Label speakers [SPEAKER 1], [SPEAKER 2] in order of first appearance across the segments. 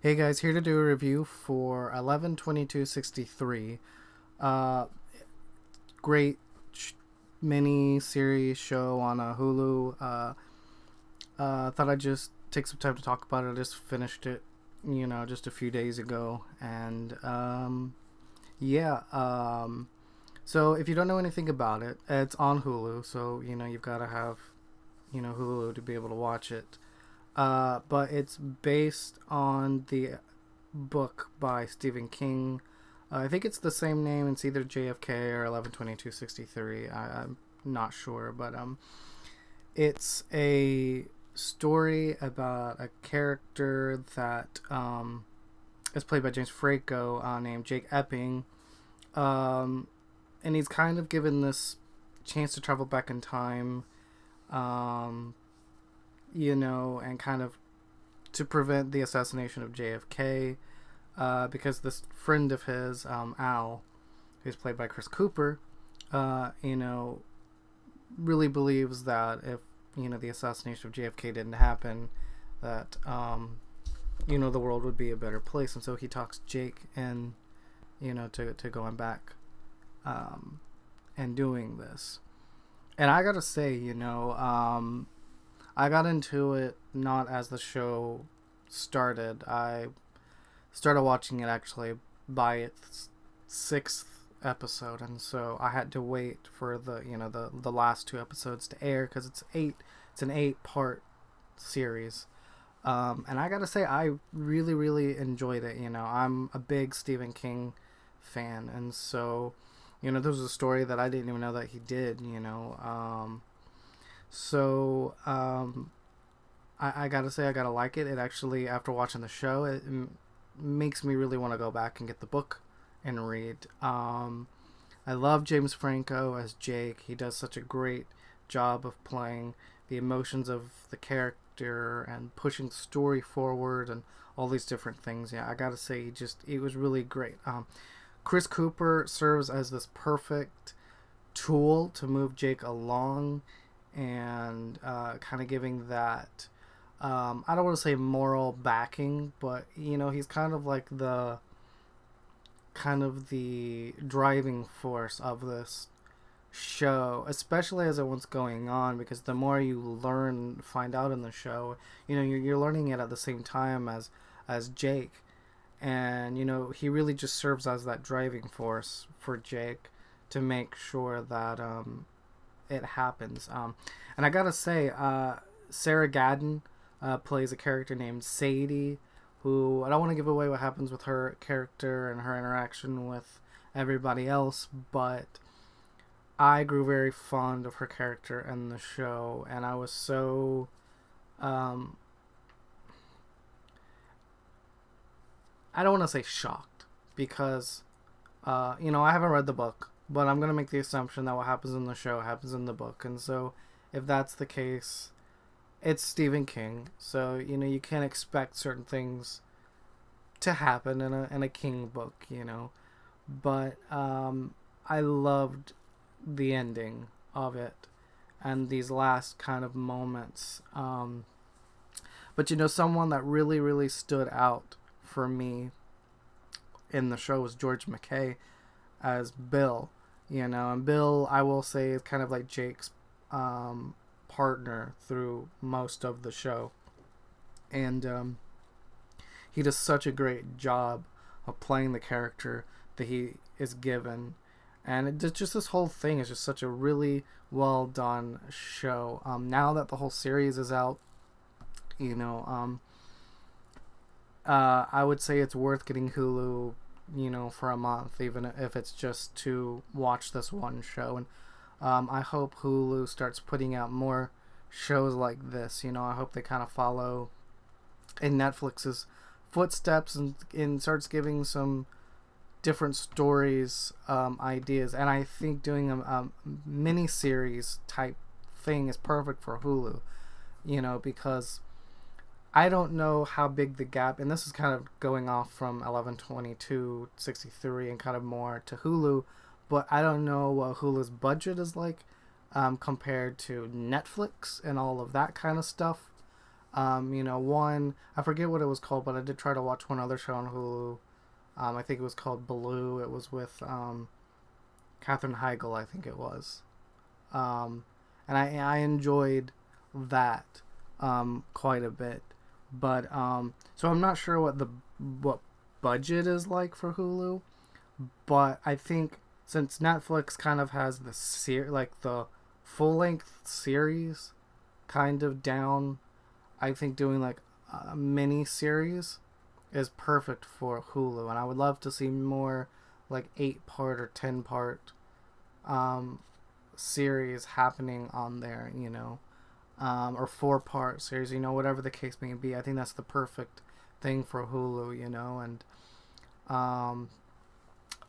[SPEAKER 1] Hey guys, here to do a review for 11/22/63. Uh, Great mini series show on Hulu. Thought I'd just take some time to talk about it. I just finished it, just a few days ago, and yeah. So if you don't know anything about it, it's on Hulu. So you've got to have Hulu to be able to watch it. But it's based on the book by Stephen King. I think it's the same name. It's either JFK or 11/22/63. I'm not sure, but it's a story about a character that is played by James Franco, named Jake Epping, and he's kind of given this chance to travel back in time. Um, and kind of to prevent the assassination of JFK, because this friend of his, Al, who's played by Chris Cooper, uh, you know, really believes that if, the assassination of JFK didn't happen, that, the world would be a better place. And so he talks Jake in, to going back, and doing this. And I gotta say, I got into it not as the show started. I started watching it actually by its sixth episode, and so I had to wait for the last two episodes to air because it's an 8 part series. And I gotta say, I really really enjoyed it. I'm a big Stephen King fan, and so there was a story that I didn't even know that he did. So I gotta say, I gotta like it. It actually, after watching the show, it makes me really want to go back and get the book and read. I love James Franco as Jake. He does such a great job of playing the emotions of the character and pushing the story forward and all these different things. Yeah, I gotta say, it was really great. Chris Cooper serves as this perfect tool to move Jake along, and kind of giving that, I don't want to say moral backing, but he's kind of the driving force of this show, especially as it what's going on, because the more you find out in the show, you're learning it at the same time as Jake, and he really just serves as that driving force for Jake to make sure that it happens. And I gotta say, Sarah Gadon plays a character named Sadie, who, I don't want to give away what happens with her character and her interaction with everybody else, but I grew very fond of her character in the show, and I was so, I don't want to say shocked, because I haven't read the book, but I'm gonna make the assumption that what happens in the show happens in the book, and so if that's the case, it's Stephen King, so you can't expect certain things to happen in a King book, but I loved the ending of it and these last kind of moments. But someone that really really stood out for me in the show was George McKay as Bill. And Bill, I will say, is kind of like Jake's partner through most of the show, and he does such a great job of playing the character that he is given, and just this whole thing is just such a really well done show. Now that the whole series is out, I would say it's worth getting Hulu, for a month, even if it's just to watch this one show. And I hope Hulu starts putting out more shows like this. I hope they kind of follow in Netflix's footsteps, and starts giving some different stories, ideas. And I think doing a mini series type thing is perfect for Hulu, because I don't know how big the gap, and this is kind of going off from 11/22/63 and kind of more to Hulu, but I don't know what Hulu's budget is like, compared to Netflix and all of that kind of stuff. One, I forget what it was called, but I did try to watch one other show on Hulu. I think it was called Blue. It was with Katherine Heigl, I think it was. And I enjoyed that quite a bit. But so I'm not sure what budget is like for Hulu, but I think since Netflix kind of has the full length series kind of down, I think doing like a mini series is perfect for Hulu, and I would love to see more like 8-part or 10-part series happening on there, or 4-part series, whatever the case may be. I think that's the perfect thing for Hulu, and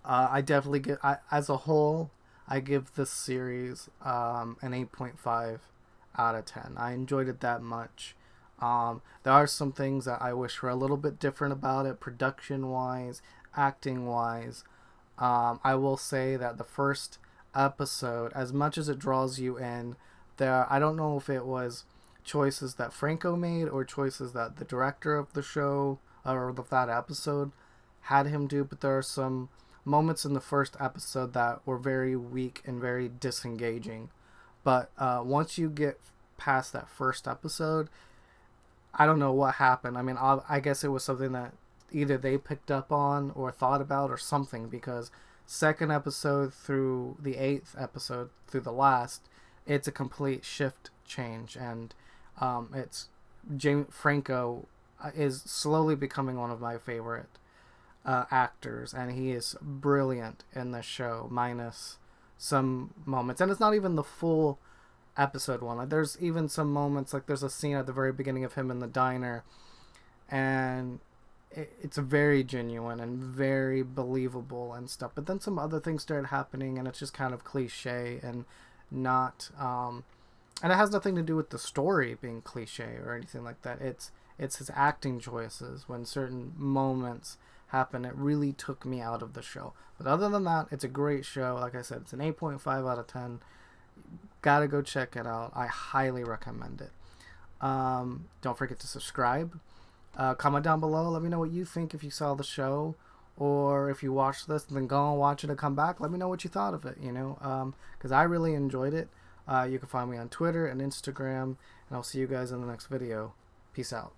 [SPEAKER 1] I definitely as a whole, I give this series an 8.5 out of 10. I enjoyed it that much. There are some things that I wish were a little bit different about it, production wise, acting wise. I will say that the first episode, as much as it draws you in, I don't know if it was choices that Franco made or choices that the director of the show or of that episode had him do, but there are some moments in the first episode that were very weak and very disengaging. But once you get past that first episode, I don't know what happened. I mean, I guess it was something that either they picked up on or thought about or something, because second episode through the 8th episode through the last, it's a complete shift change, and it's James Franco is slowly becoming one of my favorite actors, and he is brilliant in the show, minus some moments, and it's not even the full episode one. Like, there's even some moments, like there's a scene at the very beginning of him in the diner, and it's very genuine and very believable and stuff. But then some other things started happening, and it's just kind of cliche and not and it has nothing to do with the story being cliche or anything like that. It's his acting choices. When certain moments happen, it really took me out of the show. But other than that, it's a great show. Like I said, it's an 8.5 out of 10. Gotta go check it out. I highly recommend it. Don't forget to subscribe. Comment down below. Let me know what you think if you saw the show, or if you watched this and then go and watch it and come back. Let me know what you thought of it, because I really enjoyed it. You can find me on Twitter and Instagram, and I'll see you guys in the next video. Peace out.